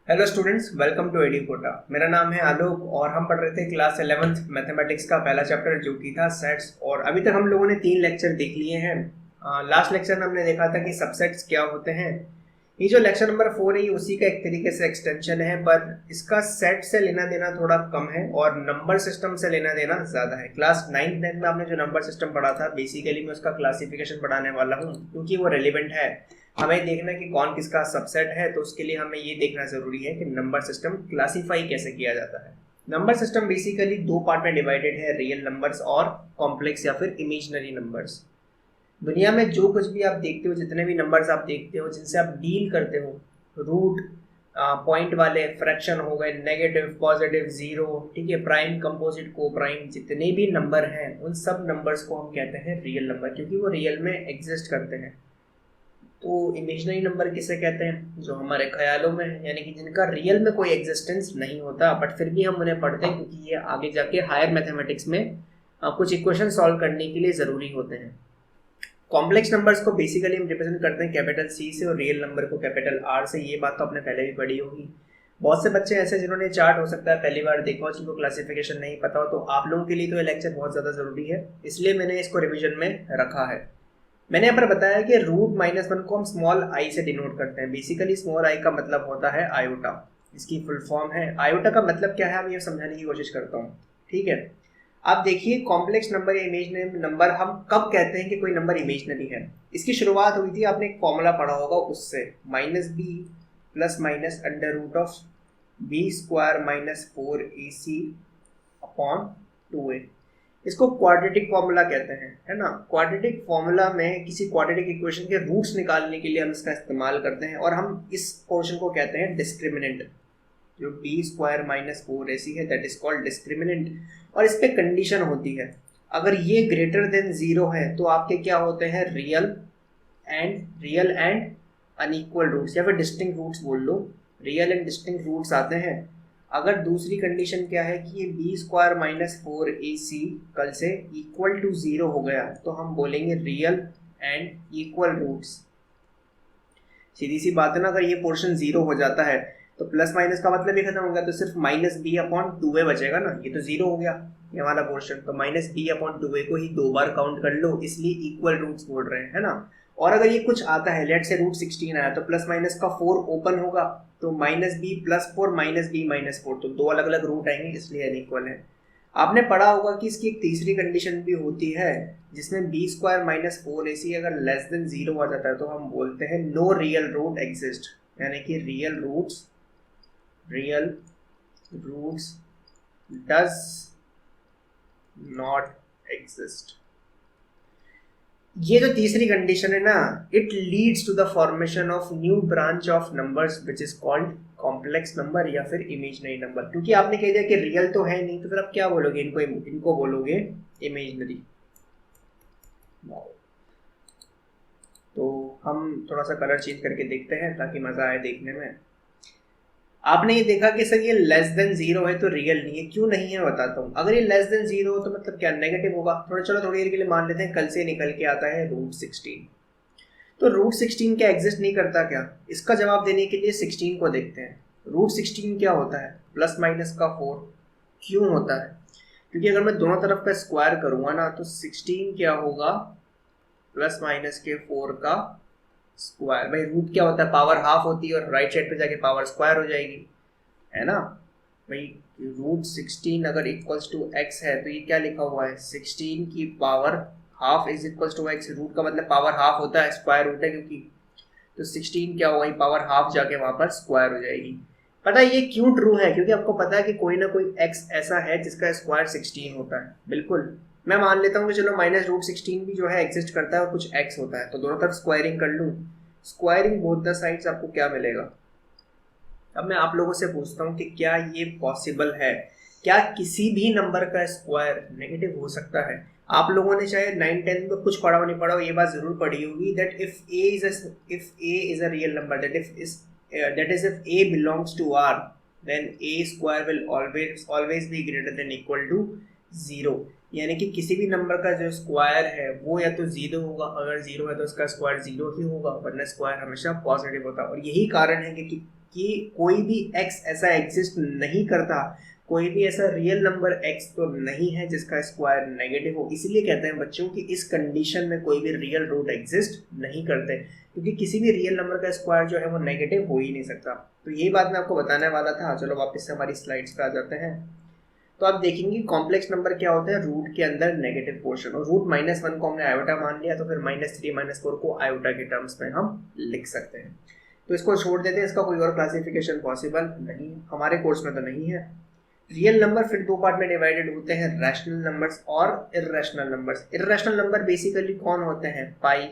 Hello students, welcome to Edukota. मेरा नाम है आलोक और हम पढ़ रहे थे क्लास 11th मैथमेटिक्स का पहला चैप्टर जो कि था सेट्स। और अभी तक हम लोगों ने 3 लेक्चर देख लिए हैं। लास्ट लेक्चर में हमने देखा था कि सबसेट्स क्या होते हैं। ये जो लेक्चर नंबर 4 है ये उसी का एक तरीके से एक्सटेंशन है, पर इसका सेट से लेना देना थोड़ा कम है और नंबर सिस्टम से लेना देना ज़्यादा है। क्लास 9th में आपने जो नंबर सिस्टम पढ़ा था, बेसिकली मैं उसका क्लासिफिकेशन पढ़ाने वाला हूँ क्योंकि वो रेलिवेंट है। हमें देखना है कि कौन किसका सबसेट है, तो उसके लिए हमें ये देखना जरूरी है कि नंबर सिस्टम क्लासिफाई कैसे किया जाता है। नंबर सिस्टम बेसिकली 2 पार्ट में डिवाइडेड है, रियल नंबर्स और कॉम्प्लेक्स या फिर इमेजिनरी नंबर्स। दुनिया में जो कुछ भी आप देखते हो, जितने भी नंबर्स आप देखते हो जिनसे आप डील करते हो, रूट, पॉइंट वाले, फ्रैक्शन हो गए, नेगेटिव, पॉजिटिव, जीरो, ठीक है, प्राइम, कंपोजिट, को प्राइम, जितने भी नंबर हैं उन सब नंबर्स को हम कहते हैं रियल नंबर, क्योंकि वो रियल में एग्जिस्ट करते हैं। तो इमेजिनरी नंबर किसे कहते हैं? जो हमारे ख्यालों में है, यानी कि जिनका रियल में कोई एग्जिस्टेंस नहीं होता, बट फिर भी हम उन्हें पढ़ते हैं क्योंकि ये आगे जाके हायर मैथमेटिक्स में कुछ इक्वेशन सॉल्व करने के लिए ज़रूरी होते हैं। कॉम्प्लेक्स नंबर्स को बेसिकली हम रिप्रेजेंट करते हैं कैपिटल सी से और रियल नंबर को कैपिटल आर से। ये बात तो आपने पहले भी पढ़ी होगी। बहुत से बच्चे ऐसे जिन्होंने चार्ट हो सकता है पहली बार देखा हो, जिनको क्लासिफिकेशन नहीं पता हो, तो आप लोगों के लिए तो ये लेक्चर बहुत ज़्यादा ज़रूरी है, इसलिए मैंने इसको रिविजन में रखा है। मैंने यहाँ पर बताया कि √-1 को हम स्मॉल आई से डिनोट करते हैं। बेसिकली स्मॉल आई का मतलब होता है आयोटा। इसकी फुल फॉर्म है। आयोटा का मतलब क्या है, हम ये समझाने की कोशिश करता हूँ। ठीक है, आप देखिए, कॉम्प्लेक्स नंबर या इमेजिनरी नंबर हम कब कहते हैं कि कोई नंबर इमेजिनरी है? इसकी शुरुआत हुई थी, आपने एक फॉर्मूला पढ़ा होगा उससे, -b plus minus under root of b² - 4ac upon 2a। इसको क्वाड्रेटिक फॉर्मूला कहते हैं, है ना। क्वाड्रेटिक फॉर्मूला में किसी क्वाड्रेटिक इक्वेशन के रूट्स निकालने के लिए हम इसका इस्तेमाल करते हैं और हम इस पोर्शन को कहते हैं डिस्क्रिमिनेंट। जो b² - 4ac है, दैट इज कॉल्ड डिस्क्रिमिनेंट। और इस पे कंडीशन होती है, अगर ये ग्रेटर देन 0 है तो आपके क्या होते हैं, रियल एंड अनइक्वल रूट्स, या फिर डिस्टिंक्ट रूट्स बोल लो। रियल एंड डिस्टिंक्ट रूट्स आते हैं। अगर दूसरी कंडीशन क्या है कि ये b² - 4ac कल से इक्वल टू 0 हो गया, तो हम बोलेंगे रियल एंड इक्वल रूट्स। सीधी सी बात है ना, अगर ये पोर्शन 0 हो जाता है तो प्लस माइनस का मतलब ही खत्म हो गया, तो सिर्फ -b/2a बचेगा ना। ये तो 0 हो गया ये वाला पोर्शन, तो -b/2a को ही 2 बार काउंट कर लो, इसलिए इक्वल रूट्स बोल रहे हैं, है ना। और अगर ये कुछ आता है, लेट से √16 आया, तो प्लस माइनस का 4 ओपन होगा, तो -b+4 -b-4, तो 2 अलग अलग रूट आएंगे, इसलिए अनइक्वल है। आपने पढ़ा होगा कि इसकी एक तीसरी कंडीशन भी होती है, जिसमें b² - 4ac अगर लेस देन 0 आ जाता है तो हम बोलते हैं नो रियल रूट एग्जिस्ट, यानी कि real roots does not exist. ये जो तीसरी कंडीशन है ना, it leads to the formation of new branch of numbers which is called complex number या फिर इमेजिनरी नंबर। क्योंकि आपने कह दिया कि रियल तो है नहीं, तो फिर आप क्या बोलोगे, इनको बोलोगे इमेजिनरी। तो हम थोड़ा सा कलर चेंज करके देखते हैं ताकि मजा आए देखने में। आपने ये देखा कि सर ये लेस देन 0 है तो रियल नहीं है। क्यों नहीं है बताता हूँ। अगर ये लेस देन 0 हो तो मतलब क्या, नेगेटिव होगा। थोड़ी देर के लिए मान लेते हैं, कल से निकल के आता है √16, तो √16 क्या एग्जिस्ट नहीं करता क्या? इसका जवाब देने के लिए 16 को देखते हैं। √16 क्या होता है, प्लस माइनस का 4। क्यों होता है? क्योंकि अगर मैं दोनों तरफ का स्क्वायर करूंगा ना, तो 16 क्या होगा, प्लस माइनस के 4 का स्क्वायर। भाई रूट क्या होता है, पावर हाफ होती है, और राइट साइड पे जाके पावर स्क्वायर हो जाएगी, है ना। भाई √16 अगर इक्वल्स टू x है, तो ये क्या लिखा हुआ है, 16 की power half is equals to x। Root का मतलब पावर हाफ होता है, स्क्वायर रूट है क्योंकि, तो 16 क्या होगा, पावर हाफ जाके वहां पर स्क्वायर हो जाएगी। पता है ये क्यों ट्रू है? क्योंकि आपको पता है कि कोई ना कोई x ऐसा है जिसका स्क्वायर 16 होता है। बिल्कुल, मैं मान लेता हूँ कि चलो -√16 भी जो है एग्जिस्ट करता है और कुछ x होता है, तो दोनों तरफ स्क्वायरिंग कर लूँ। स्क्वायरिंग बोथ द साइड्स, आपको क्या मिलेगा? अब मैं आप लोगों से पूछता हूँ कि क्या ये पॉसिबल है? क्या किसी भी नंबर का स्क्वायर नेगेटिव हो सकता है? आप लोगों ने चाहे 9th-10th में कुछ पढ़ा हो नहीं पढ़ा हो, ये बात जरूर पढ़ी होगी, that if a is a real number, that is if a belongs to R, then a square will always be greater than equal to 0। यानी कि किसी भी नंबर का जो स्क्वायर है वो या तो 0 होगा, अगर 0 है तो उसका स्क्वायर 0 ही होगा, वरना स्क्वायर हमेशा पॉजिटिव होता है। और यही कारण है कि कि कोई भी x ऐसा एग्जिस्ट नहीं करता, कोई भी ऐसा रियल नंबर x तो नहीं है जिसका स्क्वायर नेगेटिव हो। इसीलिए कहते हैं बच्चों कि इस कंडीशन में कोई भी रियल रूट एग्जिस्ट नहीं करते, क्योंकि किसी भी रियल नंबर का स्क्वायर जो है वो नेगेटिव हो ही नहीं सकता। तो यही बात मैं आपको बताने वाला था। चलो वापस से हमारी स्लाइड्स पे आ जाते हैं। तो आप देखेंगे कॉम्प्लेक्स नंबर क्या होता है, रूट के अंदर नेगेटिव पोर्शन, और रूट -1 को हमने आयोटा मान लिया, तो फिर -3 -4 को आयोटा के टर्म्स में हम लिख सकते हैं। तो इसको छोड़ देते हैं, इसका कोई और क्लासिफिकेशन पॉसिबल नहीं, हमारे कोर्स में तो नहीं है। रियल नंबर फिर दो पार्ट में डिवाइडेड होते हैं, रैशनल नंबर्स और irrational numbers. Irrational number basically कौन होते हैं, पाई,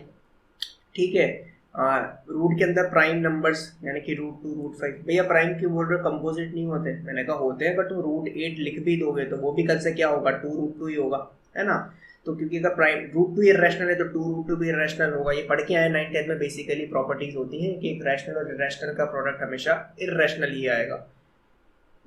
ठीक है। रूट के अंदर प्राइम नंबर्स यानी कि √2 √5, भैया प्राइम क्यों बोल रहे हो, कंपोजिट नहीं होते, मैंने कहा होते हैं, बट तुम √8 लिख भी दोगे तो वो भी कल से क्या होगा, 2 √2 ही होगा, है ना। तो क्योंकि अगर प्राइम √2 इर्रेशनल है तो 2 √2 भी इर्रेशनल होगा। ये पढ़ के आए 9th 10th में, बेसिकली प्रॉपर्टीज होती हैं कि एक रैशनल और इर्रेशनल का प्रोडक्ट हमेशा इर्रेशनल ही आएगा।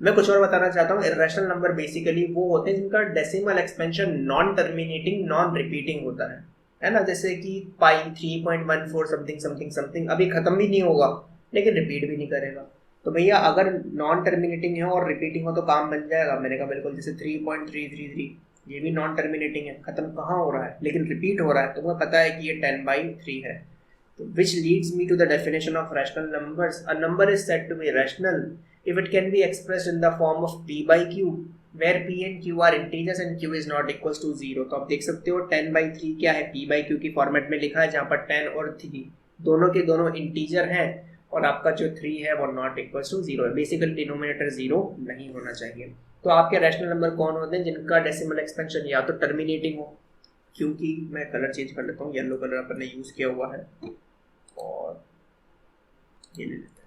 मैं कुछ और बताना चाहता हूँ, इर्रेशनल नंबर बेसिकली वो होते हैं जिनका decimal expansion non terminating non repeating होता है ना। जैसे कि पाई 3.14 समथिंग समथिंग समथिंग अभी खत्म भी नहीं होगा लेकिन रिपीट भी नहीं करेगा। तो भैया अगर नॉन टर्मिनेटिंग है और रिपीटिंग हो तो काम बन जाएगा। मैंने कहा बिल्कुल, जैसे 3.333 ये भी नॉन टर्मिनेटिंग है, खत्म कहाँ हो रहा है लेकिन रिपीट हो रहा है, तो मुझे पता है कि ये 10/3 है। तो which leads me to the definition of rational numbers. A number is said to be rational if it can be expressed in the form of p by q, where p and q are integers and q is not equals to 0. तो आप देख सकते हो 10/3 क्या है, p by q की format में लिखा है, जहाँ पर 10 और 3 दोनों के दोनों इंटीजर हैं और आपका जो 3 है वो नॉट इक्वल्स टू 0 है। बेसिकली डिनोमिनेटर 0 नहीं होना चाहिए। तो आपके रैशनल नंबर कौन होते हैं, जिनका डेसिमल एक्सपेंशन या तो टर्मिनेटिंग हो, क्योंकि मैं कलर चेंज कर लेता हूँ, येलो कलर अपन ने यूज़ किया हुआ है और ये ले लेते हैं।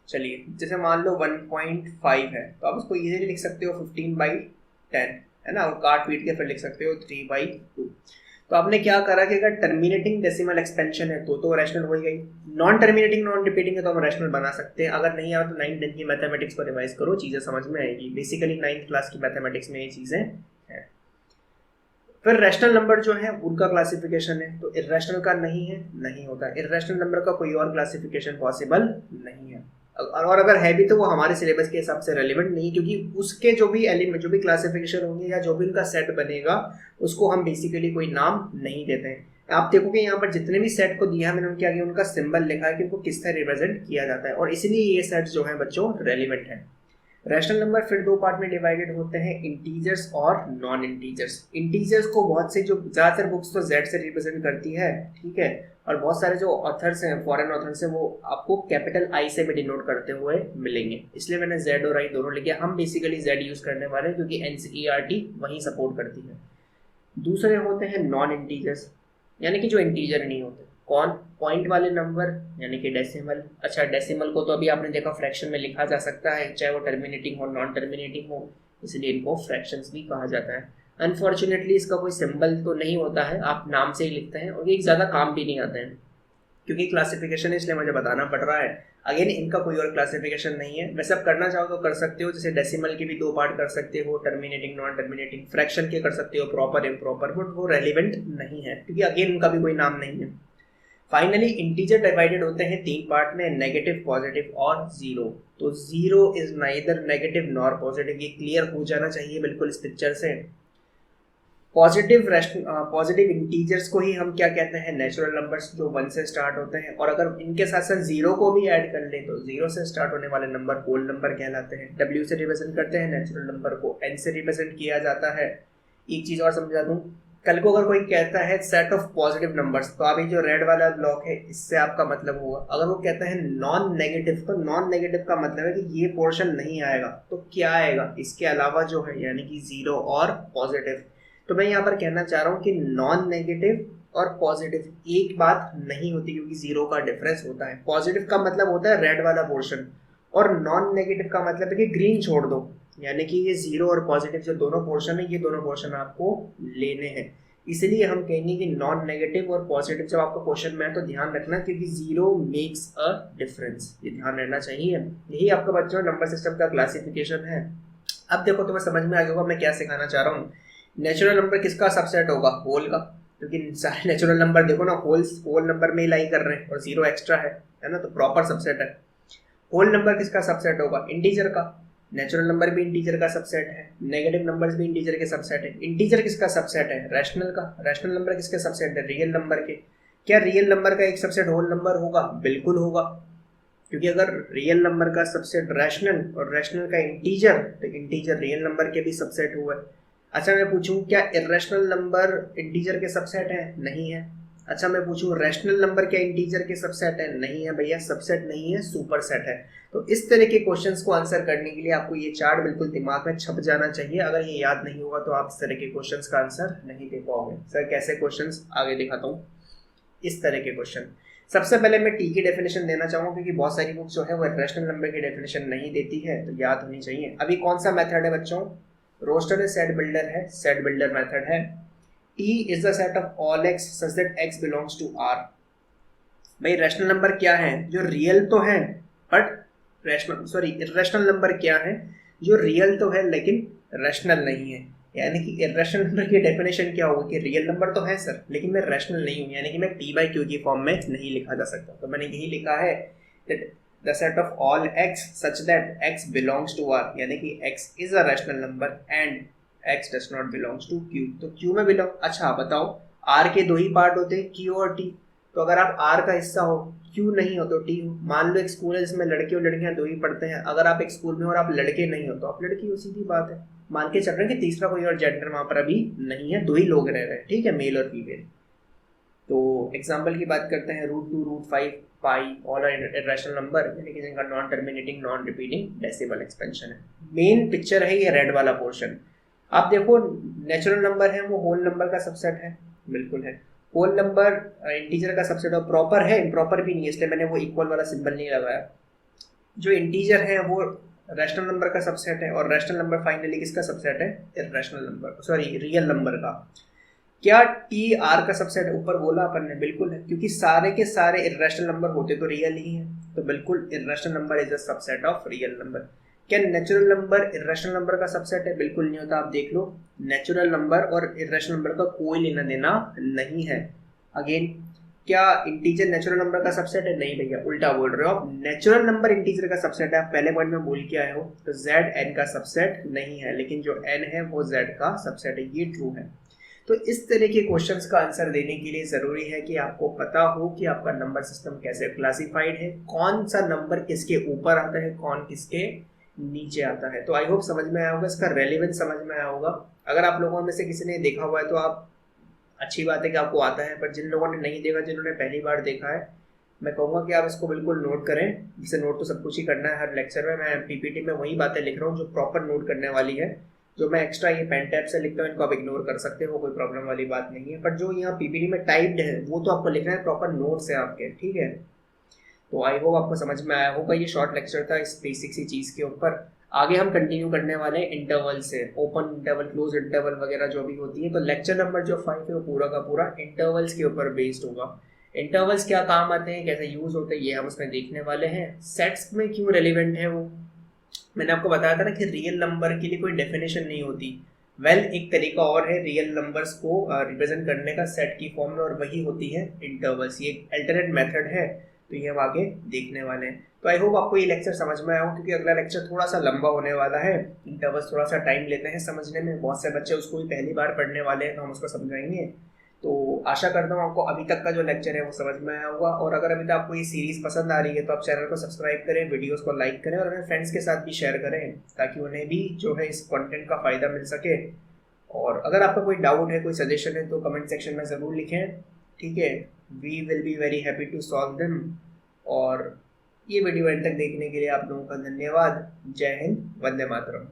चलिए, जैसे मान लो 1.5 है तो आप उसको इजीली लिख सकते हो 15/10, है ना, और काट पीट के फिर लिख सकते हो 3/2। तो आपने क्या करा कि अगर टर्मिनेटिंग डेसिमल एक्सपेंशन है तो रैशनल हो ही गई, नॉन टर्मिनेटिंग नॉन रिपीटिंग है तो हम रैशनल बना सकते हैं। अगर नहीं आया तो 9th 10th की मैथमेटिक्स को रिवाइज करो, चीज़ें समझ में आएगी। बेसिकली 9th क्लास की मैथमेटिक्स में ये चीज़ें हैं। फिर रैशनल नंबर जो है उनका क्लासिफिकेशन है, तो इर्रेशनल का नहीं होता। इर्रेशनल नंबर का कोई और क्लासिफिकेशन पॉसिबल नहीं है, और अगर है भी तो वो हमारे सिलेबस के हिसाब से रेलिवेंट नहीं, क्योंकि उसके जो भी एलिमेंट, जो भी क्लासिफिकेशन होंगे या जो भी उनका सेट बनेगा उसको हम बेसिकली कोई नाम नहीं देते हैं। आप देखोगे यहाँ पर जितने भी सेट को दिया है मैंने उनके आगे उनका सिंबल लिखा है कि उनको किस तरह रिप्रेजेंट किया जाता है, और इसलिए ये सेट जो है बच्चों रेलिवेंट है। रैशनल नंबर फिर दो पार्ट में डिवाइडेड होते हैं, इंटीजर्स और नॉन इंटीजर्स। इंटीजर्स को बहुत से, जो ज़्यादातर बुक्स तो जेड से रिप्रेजेंट करती है, ठीक है, और बहुत सारे जो ऑथर्स हैं, फॉरेन ऑथर्स हैं, वो आपको कैपिटल आई से भी डिनोट करते हुए मिलेंगे, इसलिए मैंने जेड और आई दोनों लिखे। हम बेसिकली जेड यूज़ करने वाले हैं क्योंकि एनसीईआरटी वही सपोर्ट करती है। दूसरे होते हैं नॉन इंटीजर्स, यानी कि जो इंटीजर नहीं होते। कौन, पॉइंट वाले नंबर यानी कि डेसिमल। अच्छा, डेसिमल को तो अभी आपने देखा फ्रैक्शन में लिखा जा सकता है, चाहे वो टर्मिनेटिंग हो नॉन टर्मिनेटिंग हो, इसलिए इनको फ्रैक्शंस भी कहा जाता है। अनफॉर्चुनेटली इसका कोई सिंबल तो नहीं होता है, आप नाम से ही लिखते हैं, और ये ज़्यादा काम भी नहीं आते हैं क्योंकि क्लासिफिकेशन है, इसलिए मुझे बताना पड़ रहा है। अगेन इनका कोई और क्लासिफिकेशन नहीं है। वैसे आप करना चाहो तो कर सकते हो, जैसे डेसिमल के भी दो पार्ट कर सकते हो, टर्मिनेटिंग नॉन टर्मिनेटिंग, फ्रैक्शन के कर सकते हो प्रॉपर इम्प्रॉपर, बट वो रेलिवेंट नहीं है क्योंकि अगेन उनका भी कोई नाम नहीं है। फाइनली इंटीजर डिवाइडेड होते हैं तीन पार्ट में, नेगेटिव, पॉजिटिव और जीरो। तो zero is neither negative nor positive, ये क्लियर हो जाना चाहिए बिल्कुल इस पिक्चर से। पॉजिटिव इंटीजर्स को ही हम क्या कहते हैं, नेचुरल नंबर्स, जो 1 से स्टार्ट होते हैं, और अगर इनके साथ साथ जीरो को भी ऐड कर ले तो जीरो से स्टार्ट होने वाले नंबर होल नंबर कहलाते हैं। डब्ल्यू से रिप्रेजेंट करते हैं नेचुरल नंबर को, एन से रिप्रेजेंट किया जाता है। एक चीज़ और समझा दूँ, कल को अगर कोई कहता है सेट ऑफ पॉजिटिव नंबर्स, तो अभी जो रेड वाला ब्लॉक है इससे आपका मतलब होगा। अगर वो कहता है नॉन नेगेटिव, तो नॉन नेगेटिव का मतलब है कि ये पोर्शन नहीं आएगा, तो क्या आएगा इसके अलावा जो है, यानी कि जीरो और पॉजिटिव। तो मैं यहाँ पर कहना चाह रहा हूँ कि नॉन नेगेटिव और पॉजिटिव एक बात नहीं होती, क्योंकि जीरो का डिफरेंस होता है। पॉजिटिव का मतलब होता है रेड वाला पोर्शन, और नॉन नेगेटिव का मतलब है कि ग्रीन छोड़ दो, यानी कि ये जीरो और पॉजिटिव जो दोनों पोर्शन है, ये दोनों पोर्शन आपको लेने हैं। इसलिए हम कहेंगे कि नॉन नेगेटिव और पॉजिटिव जब आपका क्वेश्चन में है तो ध्यान रखना, क्योंकि जीरो मेक्स अ डिफरेंस, ये ध्यान रहना चाहिए। यही आपका बच्चों नंबर सिस्टम का क्लासिफिकेशन है। अब देखो तुम्हें समझ में आ गया मैं क्या सिखाना चाह रहा हूँ। नेचुरल नंबर किसका सबसेट होगा, होल का, क्योंकि सारे नेचुरल नंबर देखो ना होल नंबर में ही लाई कर रहे हैं और जीरो एक्स्ट्रा है ना, तो प्रॉपर सबसेट है। होल नंबर किसका सबसेट होगा? इंटीजर का। नेचुरल नंबर भी इंटीजर का सबसेट है, नेगेटिव नंबर्स भी इंटीजर के सबसेट है। इंटीजर किसका सबसेट है? रैशनल का। रैशनल नंबर किसके सबसेट है? रियल नंबर के। क्या रियल नंबर का एक सबसेट होल नंबर होगा? बिल्कुल होगा, क्योंकि अगर रियल नंबर का सबसेट रैशनल और रैशनल का इंटीजर, तो इंटीजर रियल नंबर के भी सबसेट हुआ है। अच्छा मैं पूछूं क्या इरेशनल नंबर इंटीजर के सबसेट है? नहीं है। अच्छा मैं पूछूं रैशनल नंबर क्या इंटीजर के सबसेट है? नहीं है भैया, सबसेट नहीं है, सुपरसेट है। तो इस तरह के क्वेश्चंस को आंसर करने के लिए आपको ये चार्ट बिल्कुल दिमाग में छप जाना चाहिए। अगर ये याद नहीं होगा तो आप इस तरह के क्वेश्चंस का आंसर नहीं दे पाओगे। सर कैसे क्वेश्चंस? आगे दिखाता हूँ। इस तरह के क्वेश्चन सबसे पहले मैं टी की डेफिनेशन देना चाहूंगा, क्योंकि बहुत सारी बुक्स जो है वो रैशनल नंबर की डेफिनेशन नहीं देती है, तो याद होनी चाहिए। अभी कौन सा मेथड है बच्चों? रोस्टर सेट बिल्डर है, सेट बिल्डर मेथड है। T is the set of all X such that X belongs to R. भाई रैशनल नंबर क्या है? जो रियल तो है बट इरेशनल नंबर क्या है? जो रियल तो है लेकिन रैशनल नहीं है। यानी कि इरेशनल नंबर की डेफिनेशन क्या होगी कि रियल नंबर तो है सर लेकिन मैं रैशनल नहीं हूँ, यानी कि मैं टी बाई क्यू की फॉर्म में नहीं लिखा जा सकता। तो मैंने यही लिखा है that the set of all X such that X belongs to R, यानी कि X is a rational number and X does not belongs to Q. तो क्यू में बिलोंग, अच्छा बताओ, आर के दो ही पार्ट होते हैं, क्यू और टी। तो अगर आप आर का हिस्सा हो, क्यू नहीं हो तो टी हो। मान लो एक स्कूल है जिसमें लड़के और लड़कियां दो ही पढ़ते हैं, अगर आप एक स्कूल में और आप लड़के नहीं हो तो आप लड़की हो, सीधी बात है। मान के चल रहे हैं कि तीसरा कोई और जेंडर वहां पर अभी नहीं है, दो ही लोग रह रहे हैं, ठीक है, मेल और फीमेल। तो एग्जाम्पल की बात करते हैं, √2, √5, पाई ऑल आर इरेशनल नंबर, यानी कि जिनका non terminating non repeating decimal expansion है। मेन पिक्चर है ये रेड वाला पोर्शन। आप देखो नेचुरल नंबर है वो होल नंबर का सबसेट है, बिल्कुल है। होल नंबर इंटीजर का सबसेट और प्रॉपर है, इम्प्रॉपर भी नहीं है, इसलिए मैंने वो इक्वल वाला सिंबल नहीं लगाया। जो इंटीजर है वो रैशनल नंबर का सबसेट है, और रैशनल नंबर फाइनली किसका सबसेट है? Irrational number, sorry real number का। क्या टी आर का सबसेट ऊपर बोला अपन ने? बिल्कुल है, क्योंकि सारे के सारे इरेशनल नंबर होते तो रियल ही है, तो बिल्कुल irrational number is a subset of real number. क्या नेचुरल नंबर इरेशनल नंबर का सबसेट है? बिल्कुल नहीं होता। आप देख लो, नेचुरल नंबर और इरेशनल नंबर का कोई लेना देना नहीं है। अगेन, क्या इंटीजर नेचुरल नंबर का सबसेट है? नहीं भैया, उल्टा बोल रहे हो आप। नेचुरल नंबर इंटीजर का सबसेट है, आप पहले पॉइंट में बोल के आए हो। तो जेड एन का सबसेट नहीं है, लेकिन जो एन है वो जेड का सबसेट है, ये ट्रू है। तो इस तरह के क्वेश्चंस का आंसर देने के लिए जरूरी है कि आपको पता हो कि आपका नंबर सिस्टम कैसे क्लासिफाइड है, कौन सा नंबर किसके ऊपर आता है, कौन किसके नीचे आता है। तो आई होप समझ में आया होगा, इसका रेलिवेंस समझ में आया होगा। अगर आप लोगों में से किसी ने देखा हुआ है तो आप, अच्छी बात है कि आपको आता है, पर जिन लोगों ने नहीं देखा, जिन्होंने पहली बार देखा है, मैं कहूँगा कि आप इसको बिल्कुल नोट करें। जिसे नोट तो सब कुछ ही करना है हर लेक्चर में, मैं पीपीटी में वही बातें लिख रहा हूँ जो प्रॉपर नोट करने वाली है। जो मैं एक्स्ट्रा ये पेन टैप से लिखता हूँ इनको आप इग्नोर कर सकते हो, कोई प्रॉब्लम वाली बात नहीं है। पर जो यहाँ पीपीटी में टाइप्ड है वो तो आपको लिखना है, प्रॉपर नोट्स है आपके, ठीक है। तो आई होप आपको समझ में आया होगा। ये शॉर्ट लेक्चर था इस बेसिक सी चीज़ के ऊपर। आगे हम कंटिन्यू करने वाले हैं इंटरवल से, ओपन इंटरवल, क्लोज इंटरवल वगैरह जो भी होती है। तो लेक्चर नंबर जो 5 है वो पूरा का पूरा इंटरवल्स के ऊपर बेस्ड होगा। इंटरवल्स क्या काम आते हैं, कैसे यूज होते हैं, ये हम उसमें देखने वाले हैं। सेट्स में क्यों रेलिवेंट है वो मैंने आपको बताया था ना कि रियल नंबर के लिए कोई डेफिनेशन नहीं होती। एक तरीका और है रियल नंबर्स को रिप्रेजेंट करने का सेट की फॉर्म में, और वही होती है इंटरवल्स। ये अल्टरनेट मेथड है, तो ये हम आगे देखने वाले हैं। तो आई होप आपको ये लेक्चर समझ में आया हो, क्योंकि अगला लेक्चर थोड़ा सा लंबा होने वाला है। इंटरवल्स थोड़ा सा टाइम लेते हैं समझने में, बहुत से बच्चे उसको भी पहली बार पढ़ने वाले हैं, तो हम उसको समझाएंगे। तो आशा करता हूँ आपको अभी तक का जो लेक्चर है वो समझ में आया होगा। और अगर अभी तक आपको ये सीरीज पसंद आ रही है तो आप चैनल को सब्सक्राइब करें, वीडियोस को लाइक करें और अपने फ्रेंड्स के साथ भी शेयर करें, ताकि उन्हें भी जो है इस कंटेंट का फ़ायदा मिल सके। और अगर आपका कोई डाउट है, कोई सजेशन है, तो कमेंट सेक्शन में ज़रूर लिखें, ठीक है। We will be very happy to solve them. और ये वीडियो एंड तक देखने के लिए आप लोगों का धन्यवाद। जय हिंद, वंदे मातरम।